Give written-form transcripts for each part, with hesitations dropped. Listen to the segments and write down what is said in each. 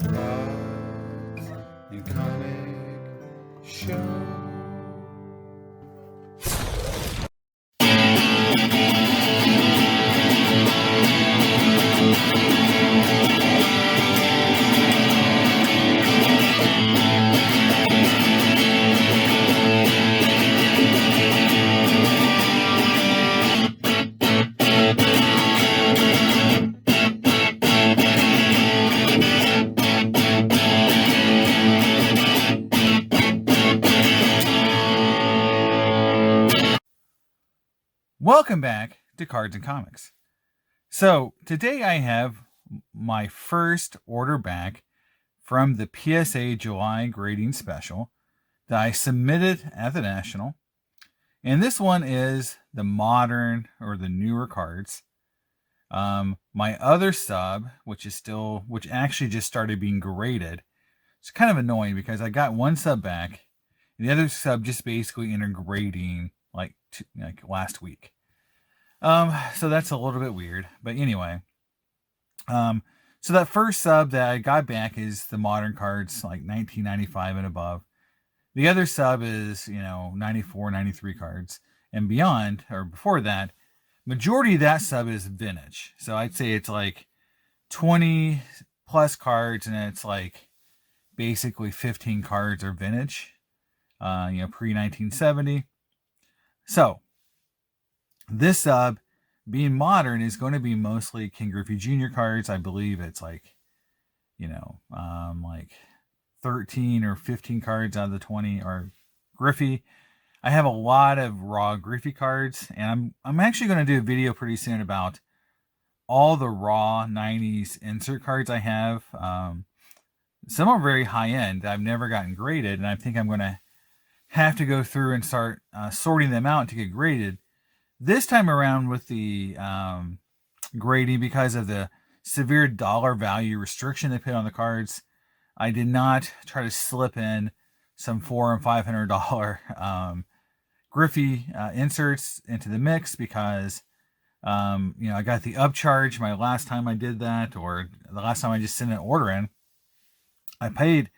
Cards and Comic Show. Welcome back to Cards and Comics. So today I have my first order back from the PSA July grading special that I submitted at the National. And this one is the modern or the newer cards. My other sub, which actually just started being graded. It's kind of annoying because I got one sub back and the other sub just basically entered grading like last week. So that's a little bit weird, but anyway. So that first sub that I got back is the modern cards, like 1995 and above. The other sub is, 94, 93 cards and beyond, or before that. Majority of that sub is vintage. So I'd say it's like 20 plus cards, and it's like basically 15 cards are vintage, pre-1970. So this sub, being modern, is going to be mostly King Griffey Jr. cards. I believe it's like 13 or 15 cards out of the 20 are Griffey. I have a lot of raw Griffey cards, and I'm actually going to do a video pretty soon about all the raw 90s insert cards I have. Some are very high end. I've never gotten graded, and I think I'm going to have to go through and start sorting them out to get graded. This time around with the grading, because of the severe dollar value restriction they put on the cards, I did not try to slip in some $400 and $500 Griffey inserts into the mix because, I got the upcharge my last time I did that, or the last time I just sent an order in. I paid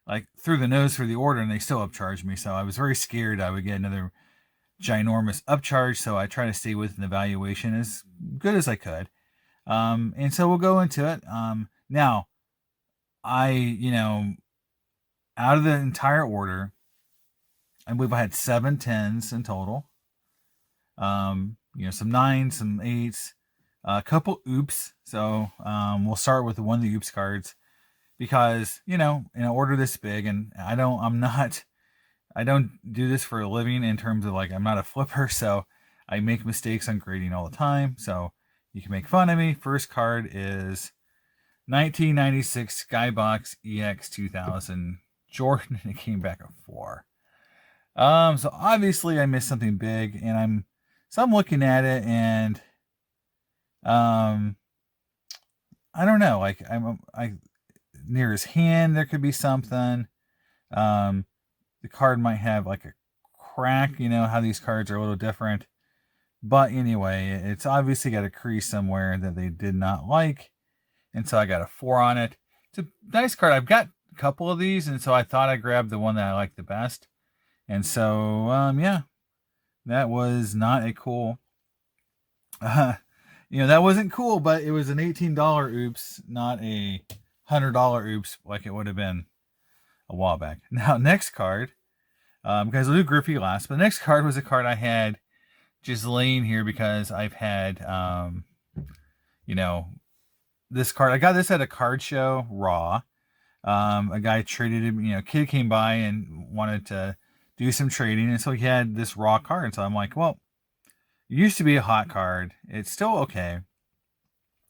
like through the nose for the order and they still upcharged me. So I was very scared I would get another ginormous upcharge. So I try to stay within the valuation as good as I could. And so we'll go into it. Now, out of the entire order, I believe I had 7 10s in total. Some 9s, some 8s, a couple oops. So we'll start with one of the oops cards because, in an order this big, and I don't do this for a living in terms of I'm not a flipper. So I make mistakes on grading all the time. So you can make fun of me. First card is 1996 Skybox EX 2000 Jordan, and it came back a 4. So obviously I missed something big, and I'm looking at it, and I don't know. Near his hand there could be something. The card might have like a crack. How these cards are a little different. But anyway, it's obviously got a crease somewhere that they did not like, and so I got a 4 on it. It's a nice card. I've got a couple of these, and so I thought I grabbed the one that I like the best. And so, that was not a cool, that wasn't cool, but it was an $18 oops, not a $100 oops like it would have been a while back. Now, next card, because we'll do Griffey last, but the next card was a card I had just laying here because I've had, this card. I got this at a card show, raw. A guy traded him, a kid came by and wanted to do some trading, and so he had this raw card. So I'm like, well, it used to be a hot card. It's still okay.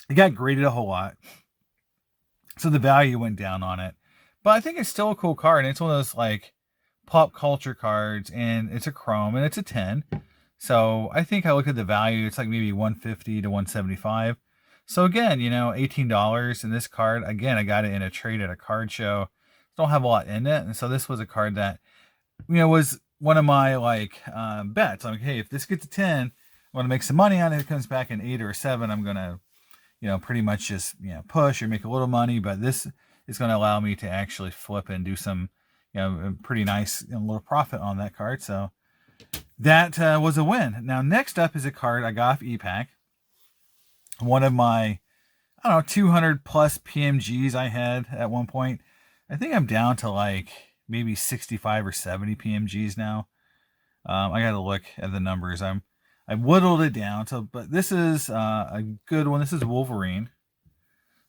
It got graded a whole lot, so the value went down on it. But I think it's still a cool card, and it's one of those pop culture cards, and it's a chrome, and it's a 10. So I think I looked at the value. It's like maybe $150 to $175. So again, $18, and this card, again, I got it in a trade at a card show. Don't have a lot in it, and so this was a card that was one of my bets. I'm like, hey, if this gets a 10, I want to make some money on it. If it comes back an 8 or a 7, I'm gonna, pretty much just push or make a little money. But this is going to allow me to actually flip and do some, pretty nice little profit on that card. So that was a win. Now, next up is a card I got off ePack. One of my, 200 plus PMGs I had at one point. I think I'm down to like maybe 65 or 70 PMGs now. I got to look at the numbers. I whittled it down. So, but this is a good one. This is Wolverine.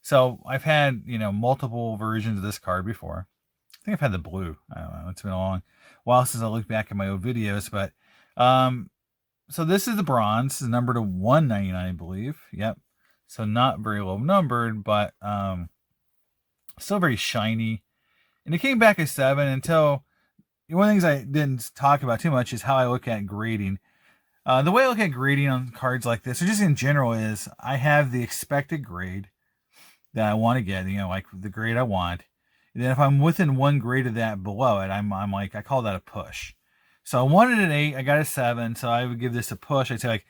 So I've had, multiple versions of this card before. I think I've had the blue. I don't know. It's been a long while since I looked back at my old videos, but, so this is the bronze. This is numbered to 199, I believe. Yep. So not very low numbered, but, still very shiny. And it came back a 7 until one of the things I didn't talk about too much is how I look at grading. The way I look at grading on cards like this, or just in general, is I have the expected grade that I want to get, like the grade I want. And then if I'm within one grade of that below it, I'm like, I call that a push. So I wanted an 8, I got a 7, so I would give this a push. I'd say like,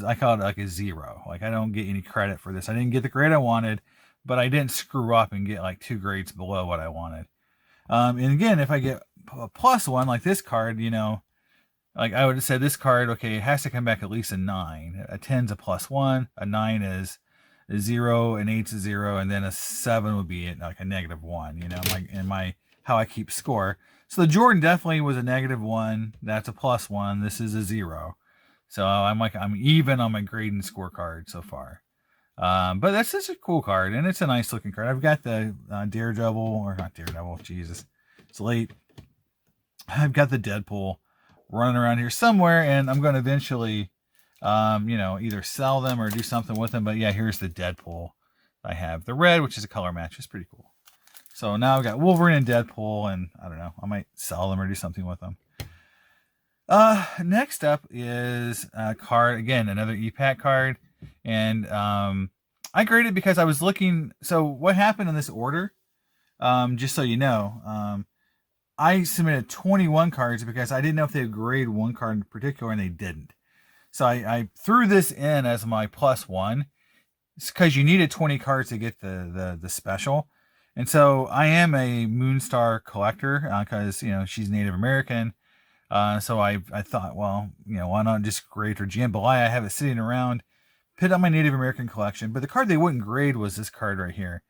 I call it like a 0. Like I don't get any credit for this. I didn't get the grade I wanted, but I didn't screw up and get like 2 grades below what I wanted. And again, if I get a +1 like this card, like I would have said this card, okay, it has to come back at least a 9. A 10's a +1, a 9 is a 0, an 8's a 0, and then a 7 would be like a -1, in my how I keep score. So the Jordan definitely was a -1. That's a +1. This is a 0. So I'm even on my grading scorecard so far. But that's such a cool card, and it's a nice looking card. I've got the Daredevil, or not Daredevil, Jesus, it's late. I've got the Deadpool running around here somewhere, and I'm going to eventually, either sell them or do something with them. But yeah, here's the Deadpool. I have the red, which is a color match. It's pretty cool. So now I've got Wolverine and Deadpool, and I don't know, I might sell them or do something with them. Next up is a card, again, another ePack card. And I graded because I was looking. So what happened in this order, just so you know, I submitted 21 cards because I didn't know if they would grade one card in particular, and they didn't. So I threw this in as my +1. It's because you needed 20 cards to get the special. And so I am a Moonstar collector because, she's Native American. So I thought, well, why not just grade her jambalaya? I have it sitting around, put on my Native American collection. But the card they wouldn't grade was this card right here,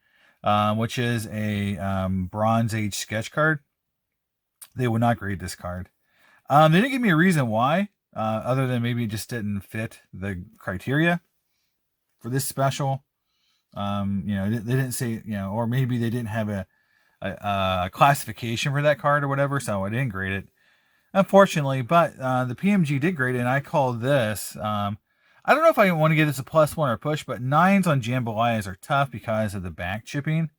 which is a Bronze Age sketch card. They would not grade this card. They didn't give me a reason why, other than maybe it just didn't fit the criteria for this special. They didn't say, or maybe they didn't have a classification for that card or whatever, so I didn't grade it, unfortunately. But the PMG did grade it, and I called this. I don't know if I want to give this a +1 or a push, but 9s on jambalayas are tough because of the back chipping.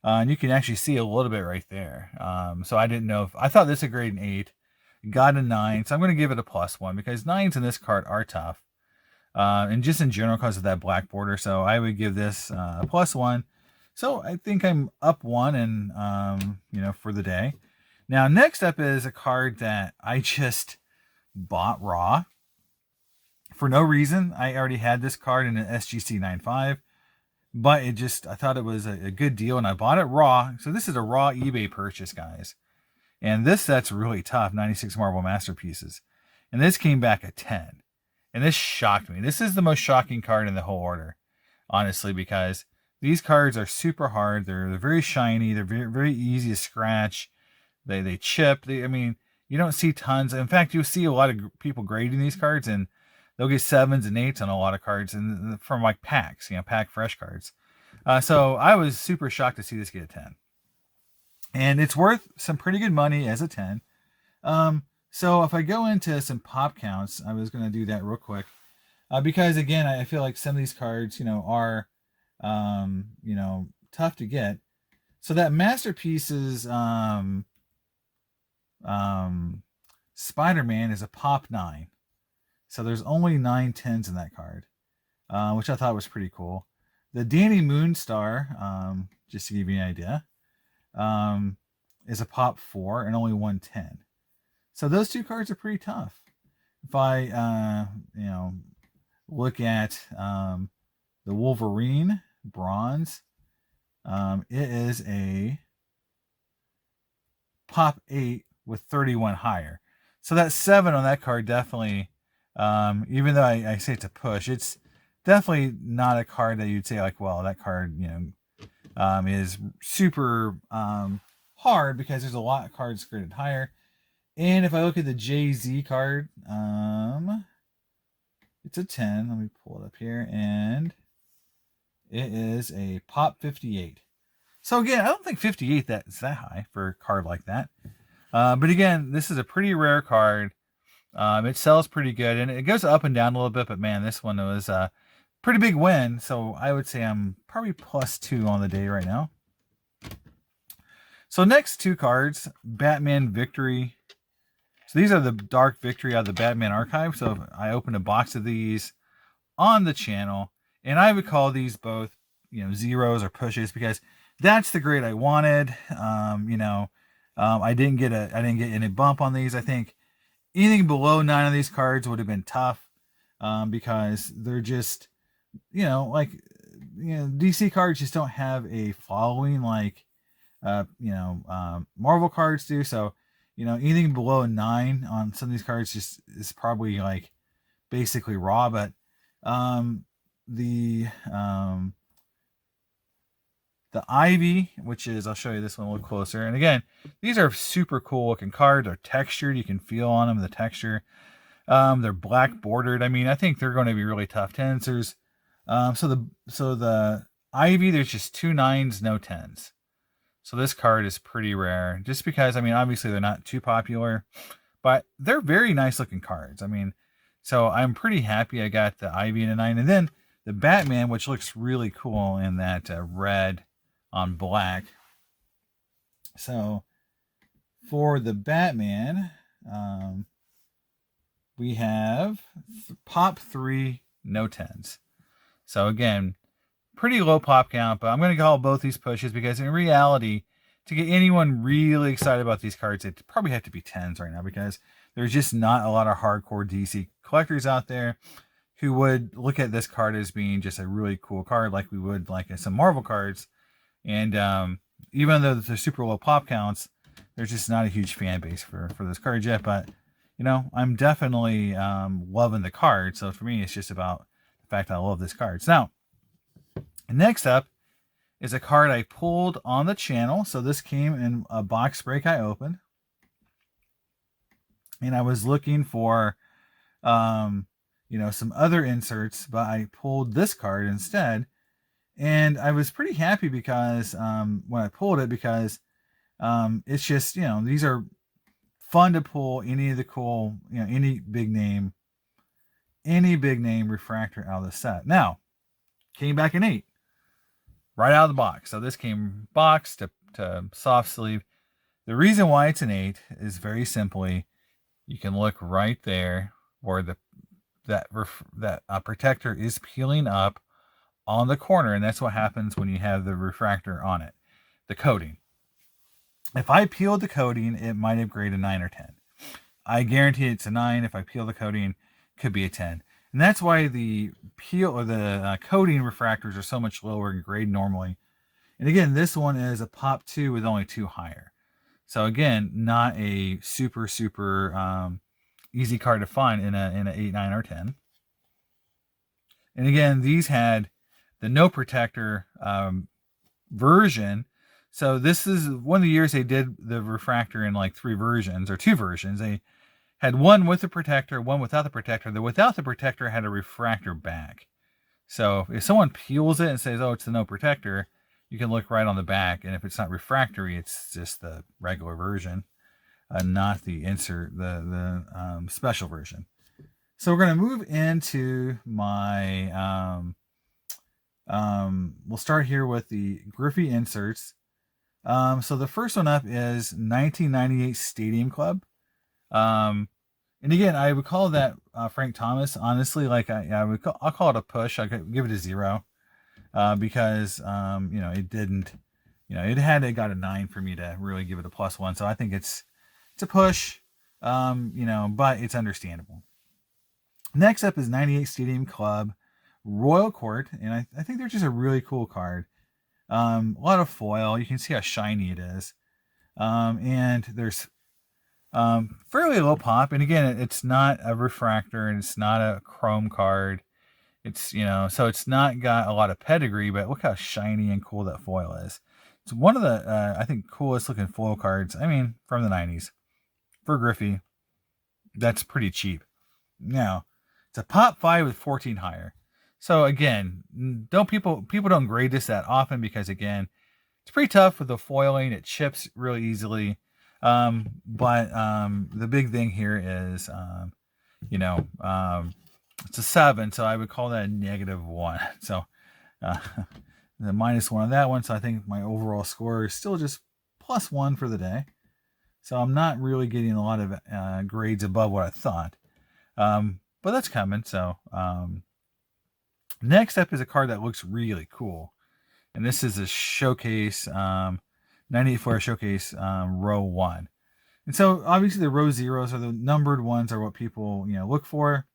And you can actually see a little bit right there. So I didn't know I thought this a grade an 8, got a 9. So I'm going to give it a +1 because 9s in this card are tough. And just in general because of that black border. So I would give this a +1. So I think I'm up 1 and, for the day. Now, next up is a card that I just bought raw for no reason. I already had this card in an SGC 9.5. But I thought it was a good deal, and I bought it raw. So this is a raw eBay purchase, guys. And this set's really tough, 96 Marvel Masterpieces. And this came back at 10. And this shocked me. This is the most shocking card in the whole order, honestly, because these cards are super hard. They're very shiny. They're very, very easy to scratch. They chip. You don't see tons. In fact, you'll see a lot of people grading these cards, and they'll get 7s and 8s on a lot of cards, and from like packs, pack fresh cards. So I was super shocked to see this get a 10. And it's worth some pretty good money as a 10. So if I go into some pop counts, I was going to do that real quick. Because again, I feel like some of these cards, are, tough to get. So that Masterpieces, Spider-Man is a pop 9. So there's only 9 10s in that card, which I thought was pretty cool. The Danny Moonstar, just to give you an idea, is a pop 4 and only 1 10. So those two cards are pretty tough. If I, look at the Wolverine bronze, It is a pop 8 with 31 higher. So that 7 on that card definitely, even though I say it's a push, it's definitely not a card that you'd say like, well, that card, is super hard because there's a lot of cards graded higher. And if I look at the Jay-Z card, it's a 10. Let me pull it up here, and it is a pop 58. So again, I don't think 58 that's that high for a card like that. But again, this is a pretty rare card. It sells pretty good, and it goes up and down a little bit. But man, this one was a pretty big win. So I would say I'm probably +2 on the day right now. So next 2 cards, Batman Victory. So these are the Dark Victory out of the Batman archive. So I opened a box of these on the channel, and I would call these both, zeros or pushes because that's the grade I wanted. I didn't get any bump on these. I think anything below 9 of these cards would have been tough, because they're just, DC cards just don't have a following like, Marvel cards do. So, anything below 9 on some of these cards just is probably like basically raw. But the Ivy, which is, I'll show you this one a little closer. And again, these are super cool looking cards. They're textured. You can feel on them the texture. They're black bordered. I mean, I think they're going to be really tough tensors. So the Ivy, there's just 2 9s, no 10s. So this card is pretty rare just because, I mean, obviously they're not too popular, but they're very nice looking cards. I mean, so I'm pretty happy I got the Ivy and a 9. And then the Batman, which looks really cool in that red on black. So for the Batman, we have pop 3, no 10s. So again, pretty low pop count, but I'm going to call both these pushes because in reality, to get anyone really excited about these cards, it probably have to be 10s right now because there's just not a lot of hardcore DC collectors out there who would look at this card as being just a really cool card like we would like some Marvel cards. And even though they're super low pop counts, there's just not a huge fan base for this card yet. But, I'm definitely loving the card. So for me, it's just about the fact that I love this card. So now, next up is a card I pulled on the channel. So this came in a box break I opened. And I was looking for, some other inserts, but I pulled this card instead. And I was pretty happy because when I pulled it, because it's just, these are fun to pull any of the cool, any big name refractor out of the set. Now, came back in 8 right out of the box. So this came box to soft sleeve. The reason why it's an 8 is very simply, you can look right there where that protector is peeling up on the corner, and that's what happens when you have the refractor on it, the coating. If I peeled the coating, it might have graded 9 or 10. I guarantee it's a 9. If I peel the coating, it could be a 10. And that's why the peel or the coating refractors are so much lower in grade normally. And again, this one is a pop 2 with only 2 higher. So again, not a super easy card to find in a 8, 9, or 10. And again, these had the no protector version. So this is one of the years they did the refractor in like 3 versions or 2 versions. They had one with the protector, one without the protector. The without the protector had a refractor back. So if someone peels it and says, oh, it's the no protector, you can look right on the back. And if it's not refractory, it's just the regular version, not the insert, the special version. So we're going to move into my, we'll start here with the Griffey inserts. So the first one up is 1998 Stadium Club. And again, I would call that Frank Thomas. Honestly, like I'll call it a push. I could give it a 0 because it didn't, it got a 9 for me to really give it a +1. So I think it's a push, but it's understandable. Next up is 98 Stadium Club Royal Court, and I think they're just a really cool card. A lot of foil. You can see how shiny it is. And there's fairly low pop. And again, it's not a refractor and it's not a chrome card. It's, so it's not got a lot of pedigree, but look how shiny and cool that foil is. It's one of the, I think, coolest looking foil cards, from the 90s. For Griffey, that's pretty cheap. Now, it's a pop 5 with 14 higher. So again, people don't grade this that often because, again, it's pretty tough with the foiling. It chips really easily. But the big thing here is, it's a 7, so I would call that a -1. So the -1 on that one. So I think my overall score is still just +1 for the day. So I'm not really getting a lot of grades above what I thought. But that's coming. So next up is a card that looks really cool. And this is a showcase, 98 showcase row 1. And so obviously the row zeros, or the numbered ones, are what people look for.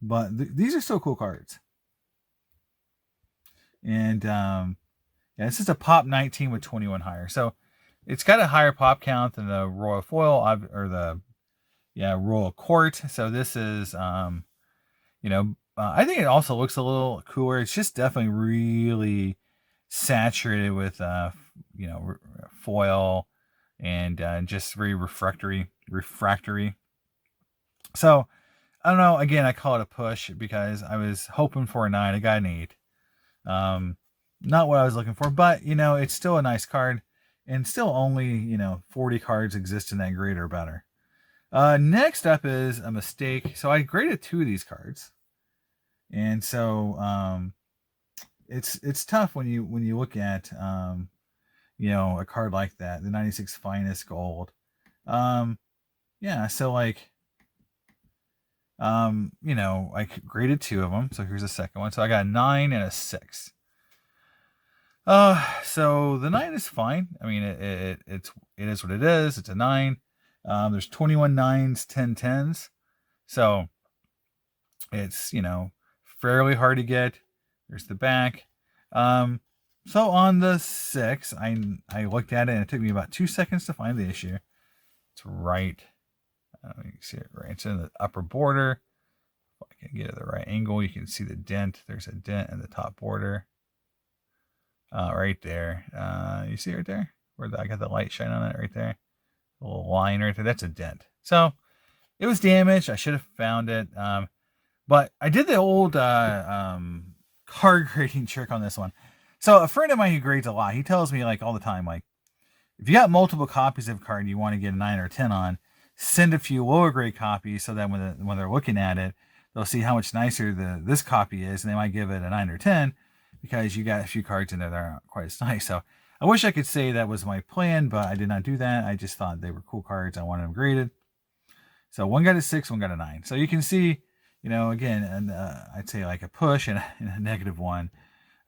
But these are still cool cards. And this is a pop 19 with 21 higher. So it's got a higher pop count than the royal foil, or the royal court. So this is I think it also looks a little cooler. It's just definitely really saturated with foil and just very refractory. So I don't know. Again, I call it a push because I was hoping for a 9. I got an 8. Not what I was looking for, but it's still a nice card, and still only 40 cards exist in that grade or better. Next up is a mistake. So I graded 2 of these cards, and so it's tough when you look at a card like that, the 96 finest gold. So I graded 2 of them. So here's the second one. So I got a 9 and a 6. So the 9 is fine. It is what it is. It's a 9. There's 21 9s, 10 10s. So it's, fairly hard to get. There's the back. So on the 6, I looked at it and it took me about 2 seconds to find the issue. It's right. You can see it right. It's in the upper border. If I can get it at the right angle, you can see the dent. There's a dent in the top border. Right there. You see it right there? Where I got the light shine on it right there. A little line right there. That's a dent. So it was damaged. I should have found it. But I did the old card grading trick on this one. So a friend of mine who grades a lot, he tells me all the time, if you got multiple copies of a card you want to get a 9 or 10 on, send a few lower grade copies so that when they're looking at it, they'll see how much nicer this copy is, and they might give it a 9 or 10 because you got a few cards in there that aren't quite as nice. So I wish I could say that was my plan, but I did not do that. I just thought they were cool cards. I wanted them graded. So one got a 6, one got a 9. So you can see, again, and I'd say a push and a -1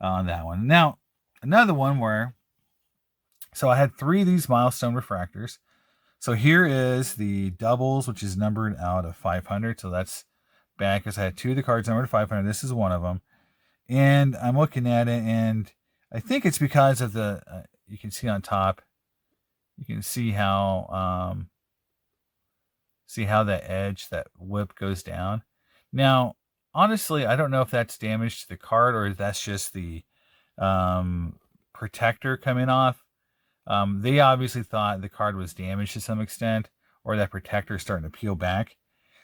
on that one. Now, another one so I had 3 of these milestone refractors. So here is the doubles, which is numbered out of 500. So that's bad because I had 2 of the cards numbered 500. This is one of them. And I'm looking at it, and I think it's because of the, you can see on top, you can see how that edge, that lip goes down. Now, honestly, I don't know if that's damage to the card or if that's just the protector coming off. They obviously thought the card was damaged to some extent, or that protector is starting to peel back.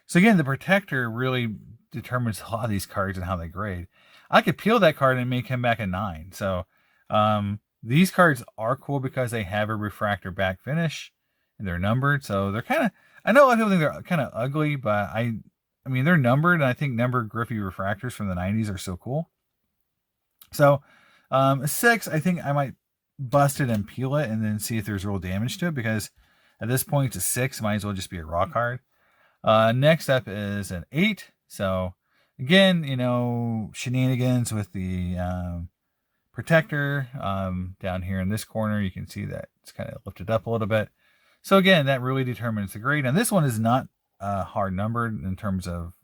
So again, the protector really determines a lot of these cards and how they grade. I could peel that card and it may come back a 9. So these cards are cool because they have a refractor back finish and they're numbered. So they're kind of, I know a lot of people think they're kind of ugly, but I mean, they're numbered, and I think numbered Griffey refractors from the 90s are so cool. So a 6, I think I might bust it and peel it and then see if there's real damage to it, because at this point it's a 6, might as well just be a raw card. Next up is an 8. So again, shenanigans with the protector. Down here in this corner, you can see that it's kind of lifted up a little bit. So again, that really determines the grade. And this one is not hard numbered in terms of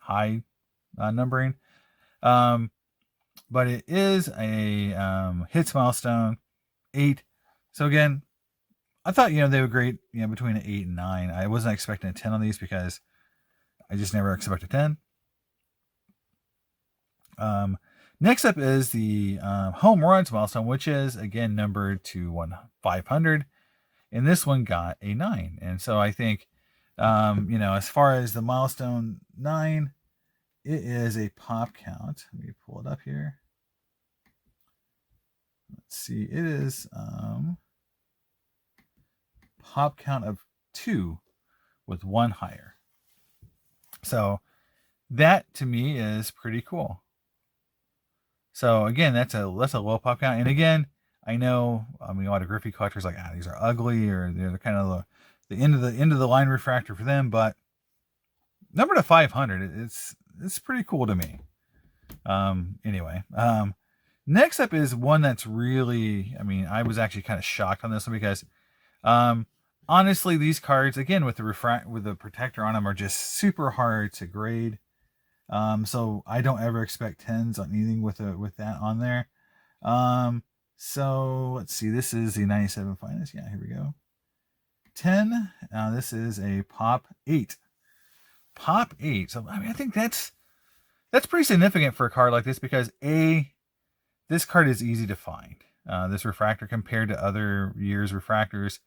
high numbering. but it is a hits milestone 8. So again, I thought, they would grade, between an 8 and 9. I wasn't expecting a 10 on these because I just never expect a 10. Next up is the home runs milestone, which is again numbered to 500, and this one got a 9. And so I think, as far as the milestone 9, it is a pop count. Let me pull it up here. Let's see. It is pop count of 2 with 1 higher. So that to me is pretty cool. So again, that's a low pop count. And again, I know, a lot of Griffey collectors are like, these are ugly, or they're kind of the end of the line refractor for them. But number to 500, it's pretty cool to me. Anyway, next up is one that's really, I was actually kind of shocked on this one because, honestly, these cards, again, with the protector on them, are just super hard to grade. So I don't ever expect 10s on anything with that on there. So let's see. This is the 97 finest. Yeah, here we go. 10. This is a pop 8. Pop 8. So I think that's pretty significant for a card like this because this card is easy to find. This refractor compared to other years' refractors,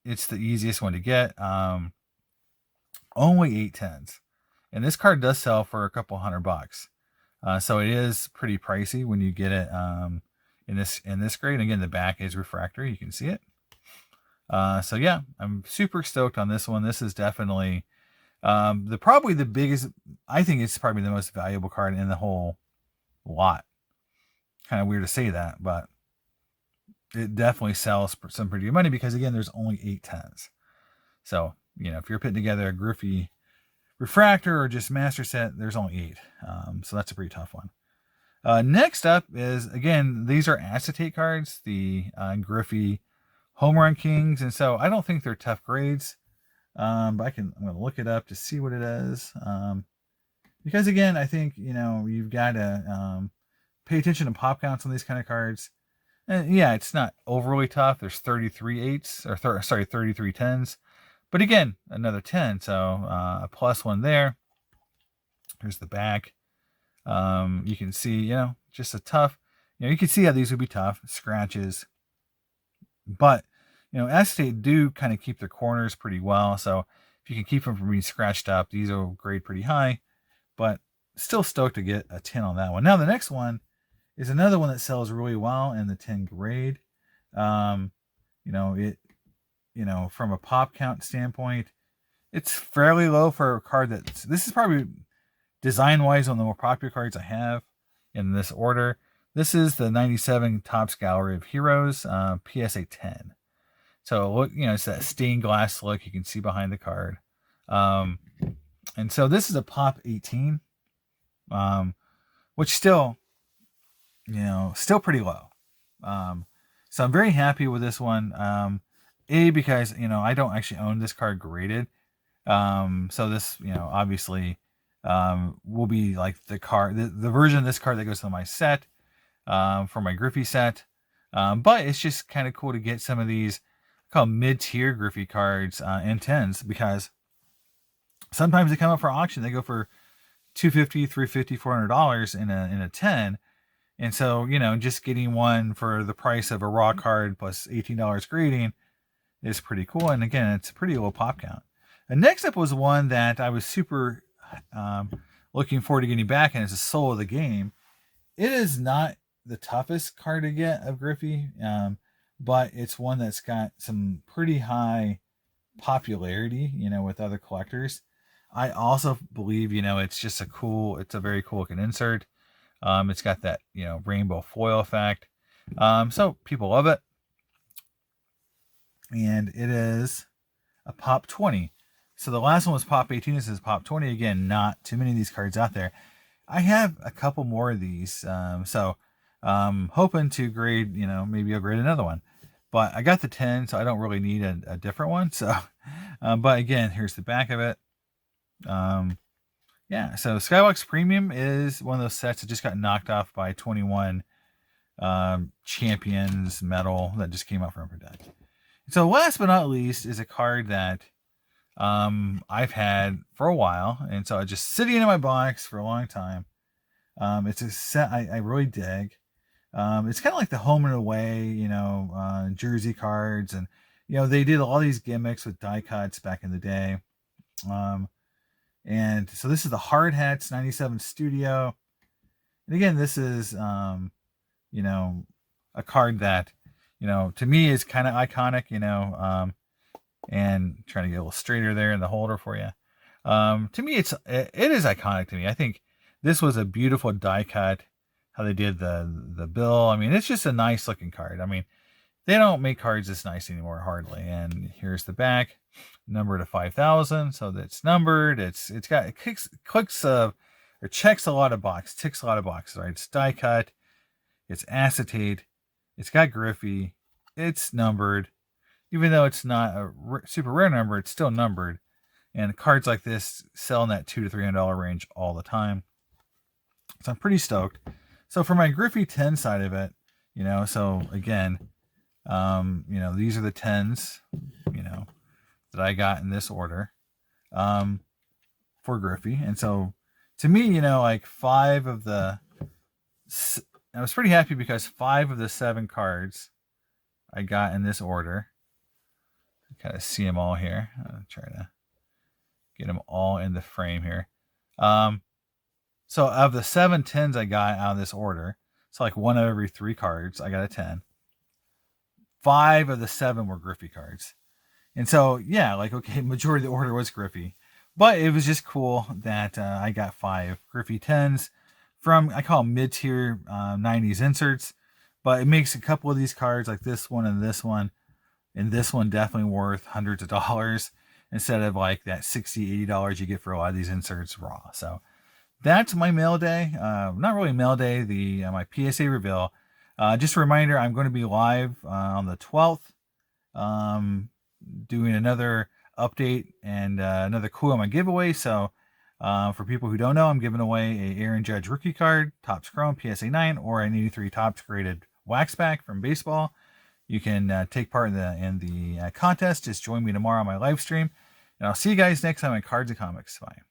it's the easiest one to get. Only 8 10s. And this card does sell for a couple $100. So it is pretty pricey when you get it in this grade. And again, the back is refractory. You can see it. So yeah, I'm super stoked on this one. This is definitely probably the biggest. I think it's probably the most valuable card in the whole lot. Kind of weird to say that, but it definitely sells for some pretty good money because again, there's only 8 10s. So if you're putting together a Griffey refractor or just master set, there's only 8. So that's a pretty tough one. Next up is, again, these are acetate cards, the Griffey Home Run Kings. And so I don't think they're tough grades. But I'm going to look it up to see what it is. Because again, I think, you've got to pay attention to pop counts on these kind of cards. And yeah, it's not overly tough. There's 33 8s, or 33 10s. But again, another 10, so a +1 there. Here's the back. You can see, just a tough, you can see how these would be tough, scratches. But, acetate do kind of keep their corners pretty well. So if you can keep them from being scratched up, these will grade pretty high. But still stoked to get a 10 on that one. Now the next one is another one that sells really well in the 10 grade. From a pop count standpoint, it's fairly low for a card this is probably design-wise one of the more popular cards I have in this order. This is the 97 Topps Gallery of Heroes, PSA 10. So look, it's that stained glass look you can see behind the card. And so this is a pop 18, which still pretty low. So I'm very happy with this one. Because, I don't actually own this card graded. So this, obviously, will be like the card, the version of this card that goes to my set, for my Griffey set. But it's just kind of cool to get some of these called mid-tier Griffey cards, in 10s, because sometimes they come up for auction. They go for $250, $350, $400 in a 10. And so, just getting one for the price of a raw card plus $18 grading is pretty cool. And again, it's a pretty low pop count. And next up was one that I was super looking forward to getting back, and it's a soul of the game. It is not the toughest card to get of Griffey, but it's one that's got some pretty high popularity, with other collectors. I also believe, it's just it's a very cool looking insert. It's got that, rainbow foil effect. So people love it. And it is a pop 20. So the last one was pop 18. This is pop 20. Again, not too many of these cards out there. I have a couple more of these. So hoping to grade, maybe I'll grade another one. But I got the 10, so I don't really need a different one. So, but again, here's the back of it. Yeah, so Skybox Premium is one of those sets that just got knocked off by 21 Champions Metal that just came out from Upper Deck. So last but not least is a card that I've had for a while, and so it's just sitting in my box for a long time. It's a set I really dig. It's kind of like the home and away, jersey cards, and they did all these gimmicks with die cuts back in the day. And so this is the Hard Hats 97 Studio. And again, this is a card that to me is kind of iconic, and trying to get a little straighter there in the holder for you. To me, it is iconic to me. I think this was a beautiful die cut. How they did the bill. I mean, it's just a nice looking card. I mean, they don't make cards this nice anymore, hardly. And here's the back, numbered to 5,000. So that's numbered. It checks a lot of boxes, ticks a lot of boxes, right? It's die cut. It's acetate. It's got Griffey. It's numbered. Even though it's not a super rare number, it's still numbered. And cards like this sell in that $200 to $300 range all the time. So I'm pretty stoked. So for my Griffey 10 side of it, so again, these are the 10s, that I got in this order, for Griffey. And so to me, like I was pretty happy because 5 of the 7 cards I got in this order. Kind of see them all here. I'll try to get them all in the frame here. So of the 7 10s I got out of this order, so like 1 out of every 3 cards, I got a 10. 5 of the 7 were Griffey cards. And so, yeah, okay, majority of the order was Griffey. But it was just cool that I got 5 Griffey 10s from, I call them mid-tier 90s inserts. But it makes a couple of these cards, like this one and this one definitely worth hundreds of dollars instead of like that $60, $80 you get for a lot of these inserts raw. So that's my mail day. Not really mail day, my PSA reveal. Just a reminder, I'm going to be live on the 12th, doing another update and another cool on my giveaway. So for people who don't know, I'm giving away a Aaron Judge rookie card, Topps Chrome PSA 9, or an 83 Topps graded wax pack from baseball. You can take part in the contest. Just join me tomorrow on my live stream. And I'll see you guys next time on Cards and Comics. Bye.